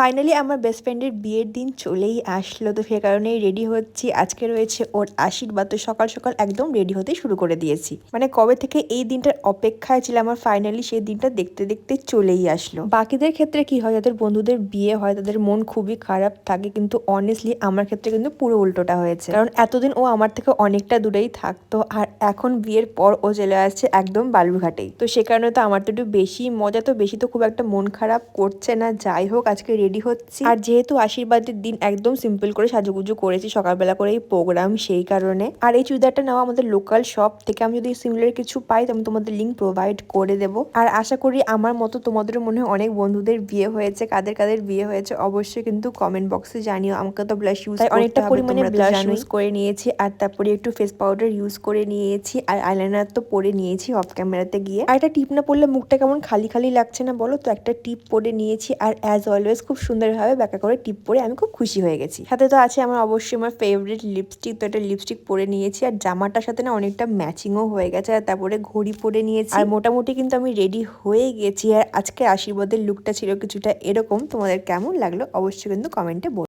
Finally আমার best ফ্রেন্ডের বিয়ের দিন চলেই আসলো, তো সে কারণেই রেডি হচ্ছি। আজকে রয়েছে ওর আশীর্বাদ, তো সকাল সকাল একদম রেডি হতে শুরু করে দিয়েছি। মানে কবে থেকে এই দিনটার অপেক্ষায় ছিলাম, আমার ফাইনালি সেই দিনটা দেখতে দেখতে চলেই আসলো। বাকিদের ক্ষেত্রে কি হয়, যাদের বন্ধুদের বিয়ে হয় তাদের মন খুবই খারাপ থাকে, কিন্তু অনেস্টলি আমার ক্ষেত্রে কিন্তু পুরো উল্টোটা হয়েছে। কারণ এতদিন ও আমার থেকে অনেকটা দূরেই থাকতো, আর এখন বিয়ের পর ও চলে আসছে একদম বালুরঘাটেই। তো সে কারণে তো আমার তো একটু বেশি মজা, তো বেশি তো খুব একটা মন খারাপ করছে না। যাই হোক, আজকে রেডি হচ্ছি। আর যেহেতু আশীর্বাদের দিন একদম সিম্পল করে সাজুগুজু করেছি, সকালবেলা করে এই প্রোগ্রাম, সেই কারণে। আর এই চুড়িদারটা নেওয়া আমাদের লোকাল শপ থেকে। আমি যদি সিমিলার কিছু পাই তো আমি তোমাদের লিঙ্ক প্রোভাইড করে দেবো। আর আশা করি আমার মতো তোমাদেরও মনে হয় অনেক বন্ধুদের বিয়ে হয়েছে। কাদের কাদের বিয়ে হয়েছে অবশ্যই কিন্তু কমেন্ট বক্সে জানিও। আমাকে তো ব্লাশ ইউজ করতে হবে, অনেকটা পরিমাণে ব্লাশ ইউজ করে নিয়েছি, আর তারপরে একটু ফেস পাউডার ইউজ করে নিয়েছি, আর আইলাইনার তো পরে নিয়েছি অফ ক্যামেরাতে গিয়ে। আর একটা টিপ না পরলে মুখটা কেমন খালি খালি লাগছে না বলো? তো একটা টিপ পরে নিয়েছি, আর অ্যাজ অলওয়েজ খুব সুন্দরভাবে ব্যাকা করে টিপ পরে আমি খুব খুশি হয়ে গেছি। সাথে তো আছে আমার অবশ্যই আমার ফেভারিট লিপস্টিক, তো একটা লিপস্টিক পরে নিয়েছি, আর জামাটার সাথে না অনেকটা ম্যাচিংও হয়ে গেছে। আর তারপরে ঘড়ি পরে নিয়েছি, আর মোটামুটি কিন্তু আমি রেডি হয়ে গেছি। আর আজকে আশীর্বাদের লুকটা ছিল কিছুটা এরকম। তোমাদের কেমন লাগলো অবশ্যই কিন্তু কমেন্টে বলো।